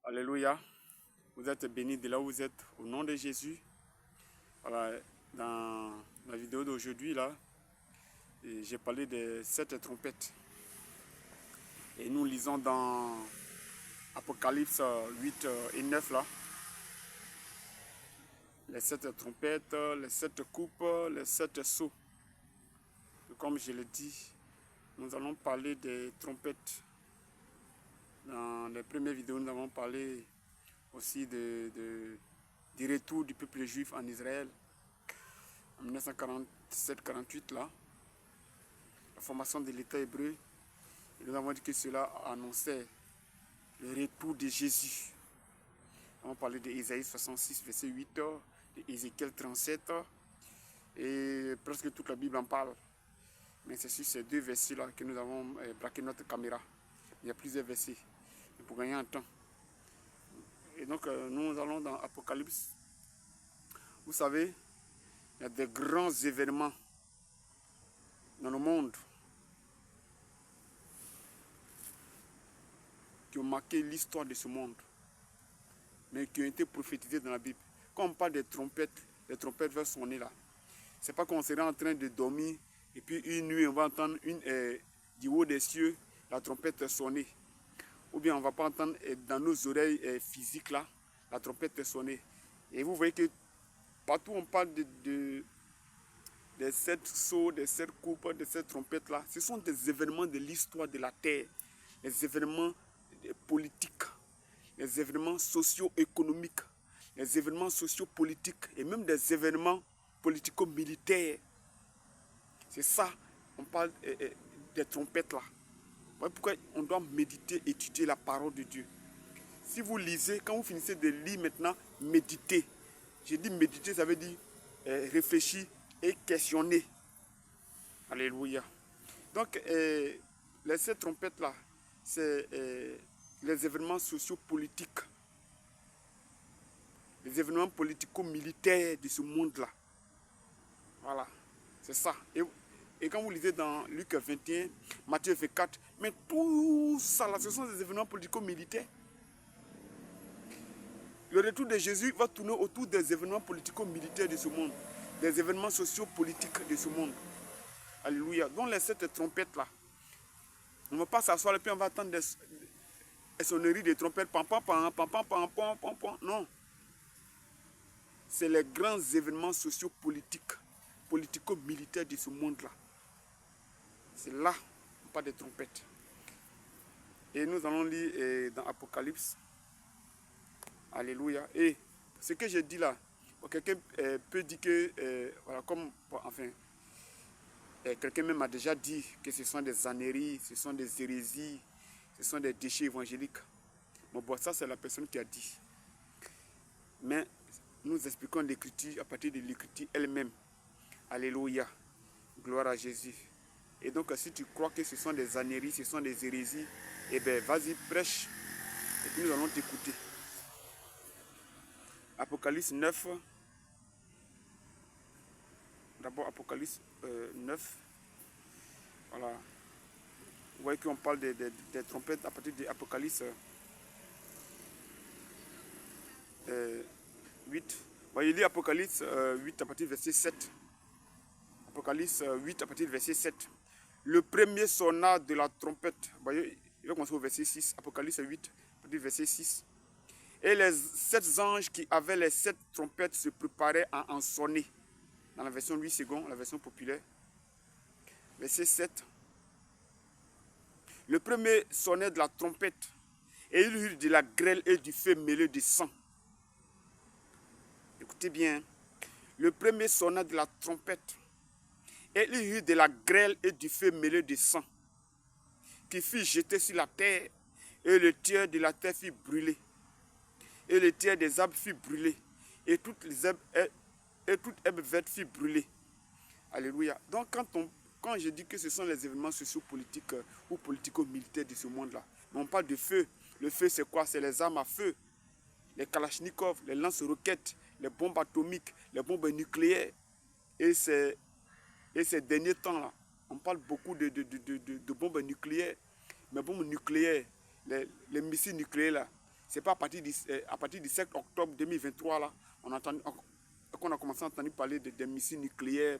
Alléluia. Vous êtes bénis de là où vous êtes au nom de Jésus. Voilà, dans la vidéo d'aujourd'hui, là, j'ai parlé des 7 trompettes. Et nous lisons dans Apocalypse 8 et 9, là, les 7 trompettes, les 7 coupes, les 7 sceaux. Et comme je l'ai dit, nous allons parler des trompettes. Dans les premières vidéos, nous avons parlé aussi du retour du peuple juif en Israël en 1947-48, là, la formation de l'État hébreu. Et nous avons dit que cela annonçait le retour de Jésus. Nous avons parlé d'Ésaïe 66, verset 8, d'Ézéchiel 37, et presque toute la Bible en parle. Mais c'est sur ces deux versets-là que nous avons braqué notre caméra. Il y a plusieurs versets pour gagner un temps. Et donc, nous allons dans Apocalypse. Vous savez, il y a des grands événements dans le monde qui ont marqué l'histoire de ce monde, mais qui ont été prophétisés dans la Bible. Quand on parle des trompettes vont sonner là. C'est pas qu'on serait en train de dormir et puis une nuit on va entendre du haut des cieux la trompette sonner. Ou bien on ne va pas entendre dans nos oreilles physiques là la trompette sonner. Et vous voyez que partout on parle des 7 sceaux, des 7 coupes, des 7 trompettes là. Ce sont des événements de l'histoire de la terre, les événements politiques, les événements socio-économiques, les événements socio-politiques et même des événements politico-militaires. C'est ça, on parle des trompettes là. Voilà pourquoi on doit méditer, étudier la parole de Dieu. Si vous lisez, quand vous finissez de lire maintenant, méditez. J'ai dit méditer, ça veut dire réfléchir et questionner. Alléluia. Donc, les 7 trompettes là, c'est les événements socio-politiques, les événements politico-militaires de ce monde-là. Voilà, c'est ça. Et quand vous lisez dans Luc 21, Matthieu 24, mais tout ça là, ce sont des événements politico-militaires. Le retour de Jésus va tourner autour des événements politico-militaires de ce monde, des événements socio-politiques de ce monde. Alléluia. Donc les 7 trompettes là, on ne va pas s'asseoir et puis on va attendre des sonneries de trompettes, pam pam pam pam pam pam pam pam pam. Non. C'est les grands événements socio-politiques, politico-militaires de ce monde-là. C'est là on parle des trompettes. Et nous allons lire dans Apocalypse. Alléluia. Et ce que je dis là, quelqu'un peut dire que, voilà, comme, enfin, quelqu'un même a déjà dit que ce sont des âneries, ce sont des hérésies, ce sont des déchets évangéliques. Bon, ça c'est la personne qui a dit. Mais nous expliquons l'écriture à partir de l'écriture elle-même. Alléluia. Gloire à Jésus. Et donc si tu crois que ce sont des âneries, ce sont des hérésies, eh bien vas-y, prêche. Et puis nous allons t'écouter. Apocalypse 9. D'abord Apocalypse 9. Voilà. Vous voyez qu'on parle des trompettes à partir de Apocalypse 8. Vous voyez, il lit Apocalypse 8 à partir du verset 7. Apocalypse 8 à partir du verset 7. Le premier sonna de la trompette. Vous voyez, il va commencer au verset 6. Apocalypse 8 à partir du verset 6. Et les 7 anges qui avaient les 7 trompettes se préparaient à en sonner. Dans la version 8 secondes, la version populaire. Verset 7. Le premier sonnait de la trompette. Et il eut de la grêle et du feu mêlé de sang. Écoutez bien. Le premier sonnait de la trompette. Et il eut de la grêle et du feu mêlé de sang, qui fut jeté sur la terre, et le tiers de la terre fut brûlé. Et le tiers des arbres fut brûlé, et toute herbe verte fut brûlée. Alléluia. Donc quand je dis que ce sont les événements sociopolitiques ou politico-militaires de ce monde-là, on parle de feu. Le feu c'est quoi? C'est les armes à feu, les kalachnikovs, les lance-roquettes, les bombes atomiques, les bombes nucléaires. Et ces derniers temps-là, on parle beaucoup de bombes nucléaires. Mais bombes nucléaires, les missiles nucléaires là, C'est pas à partir du 7 octobre 2023, là, qu'on a commencé à entendre parler des missiles nucléaires,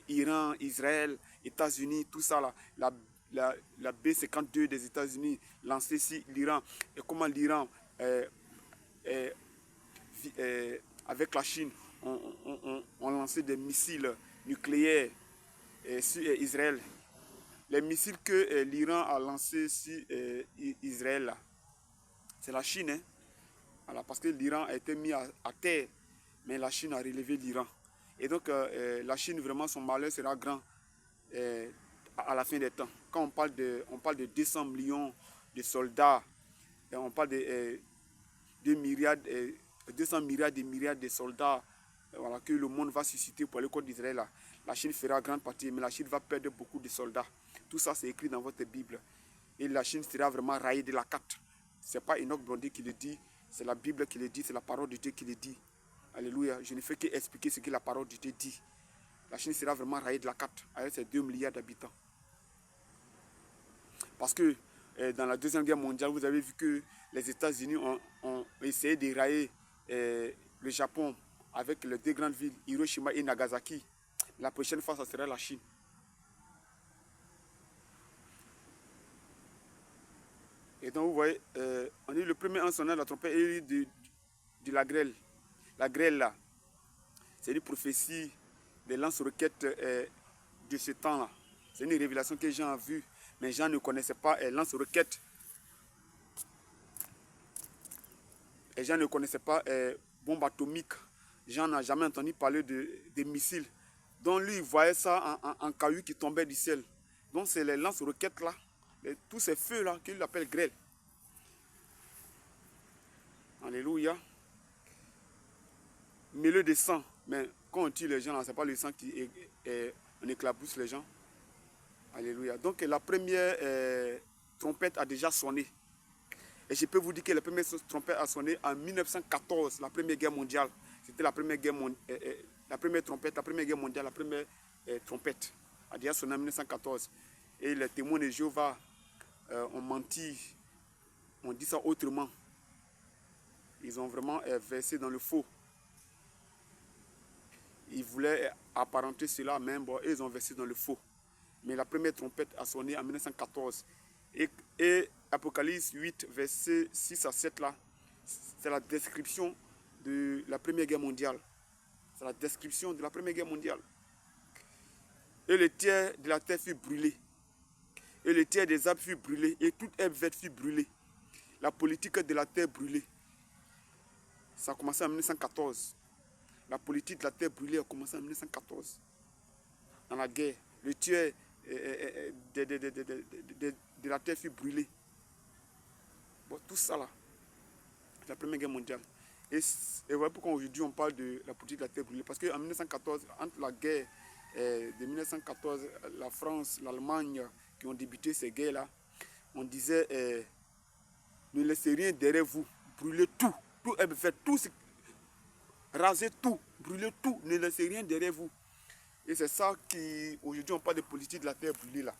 Iran, Israël, États-Unis, tout ça, là, la B-52 des États-Unis lancée sur l'Iran, et comment l'Iran, avec la Chine, ont lancé des missiles nucléaires sur Israël. Les missiles que l'Iran a lancés sur Israël, c'est la Chine. Hein? Voilà, parce que l'Iran a été mis à terre, mais la Chine a relevé l'Iran. Et donc, la Chine, vraiment, son malheur sera grand à la fin des temps. Quand on parle de 200 millions de soldats, on parle de 200 milliards de soldats, voilà, que le monde va susciter pour aller contre Israël. La Chine fera grande partie, mais la Chine va perdre beaucoup de soldats. Tout ça, c'est écrit dans votre Bible. Et la Chine sera vraiment raillée de la carte. Ce n'est pas Enoch Blondy qui le dit, c'est la Bible qui le dit, c'est la parole de Dieu qui le dit. Alléluia. Je ne fais qu'expliquer ce que la parole de Dieu dit. La Chine sera vraiment raillée de la carte avec ses 2 milliards d'habitants. Parce que dans la Deuxième Guerre mondiale, vous avez vu que les États-Unis ont essayé de railler le Japon avec les 2 grandes villes, Hiroshima et Nagasaki. La prochaine fois, ça sera la Chine. Et donc, vous voyez, on dit le premier en sonnant la trompette et de la grêle. La grêle, là, c'est une prophétie des lance-roquettes de ce temps-là. C'est une révélation que Jean a vue, mais Jean ne connaissait pas lance-roquettes. Et Jean ne connaissait pas bombe atomique. Jean n'a jamais entendu parler de missiles. Donc lui, il voyait ça en cailloux qui tombaient du ciel. Donc c'est les lance-roquettes là, tous ces feux là qu'il appelle grêle. Alléluia. Mêlé de sang. Mais quand on tue les gens, ce n'est pas le sang qui on éclabousse les gens. Alléluia. Donc la première trompette a déjà sonné. Et je peux vous dire que la première trompette a sonné en 1914, la Première Guerre mondiale. C'était la première guerre la première trompette, la Première Guerre mondiale, la première trompette a déjà sonné en 1914. Et les témoins de Jéhovah ont menti, on dit ça autrement. Ils ont vraiment versé dans le faux. Ils voulaient apparenter cela, même bon, ils ont versé dans le faux. Mais la première trompette a sonné en 1914. Et Apocalypse 8, versets 6 à 7, là, c'est la description de la Première Guerre mondiale. C'est la description de la Première Guerre mondiale. Et le tiers de la terre fut brûlé. Et le tiers des arbres fut brûlé. Et toute herbe verte fut brûlée. La politique de la terre brûlée. Ça a commencé en 1914. La politique de la terre brûlée a commencé en 1914. Dans la guerre, le tiers de la terre fut brûlé. Bon, tout ça là, c'est la Première Guerre mondiale. Et voilà pourquoi aujourd'hui on parle de la politique de la terre brûlée. Parce qu'en 1914, entre la guerre de 1914, la France, l'Allemagne, qui ont débuté ces guerres-là, on disait ne laissez rien derrière vous, brûlez tout, faites tout, rasez tout, brûlez tout, ne laissez rien derrière vous. Et c'est ça qui, aujourd'hui on parle de politique de la terre brûlée là.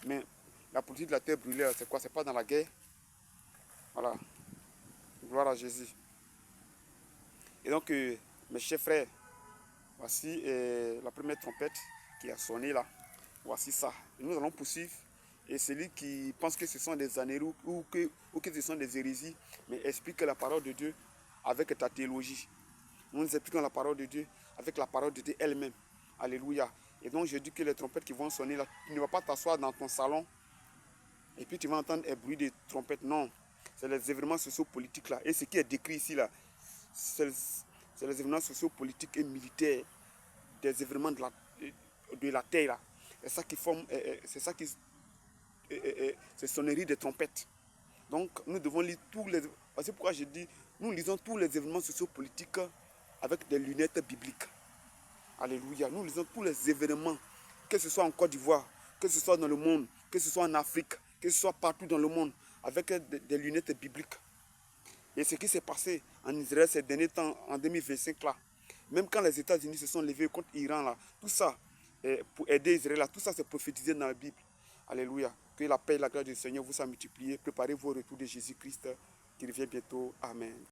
Mais la politique de la terre brûlée, c'est quoi? C'est pas dans la guerre. Voilà. Gloire à Jésus. Et donc, mes chers frères, voici la première trompette qui a sonné là. Voici ça. Et nous allons poursuivre. Et celui qui pense que ce sont des anérous ou que ce sont des hérésies, mais explique la parole de Dieu avec ta théologie. Nous expliquons la parole de Dieu avec la parole de Dieu elle-même. Alléluia. Et donc, je dis que les trompettes qui vont sonner là, tu ne vas pas t'asseoir dans ton salon et puis tu vas entendre un bruit de trompettes. Non. C'est les événements sociopolitiques là. Et ce qui est décrit ici là, c'est les événements sociopolitiques et militaires des événements de la terre là. C'est ça qui forme, c'est ça qui, c'est sonnerie des trompettes. Donc nous devons lire tous les, c'est pourquoi je dis, nous lisons tous les événements sociopolitiques avec des lunettes bibliques. Alléluia. Nous lisons tous les événements, que ce soit en Côte d'Ivoire, que ce soit dans le monde, que ce soit en Afrique, que ce soit partout dans le monde, avec des lunettes bibliques. Et ce qui s'est passé en Israël ces derniers temps, en 2025 là, même quand les États-Unis se sont levés contre l'Iran là, tout ça, pour aider Israël là, tout ça c'est prophétisé dans la Bible. Alléluia. Que la paix et la grâce du Seigneur vous soit multipliée. Préparez-vous au retour de Jésus-Christ qui revient bientôt. Amen.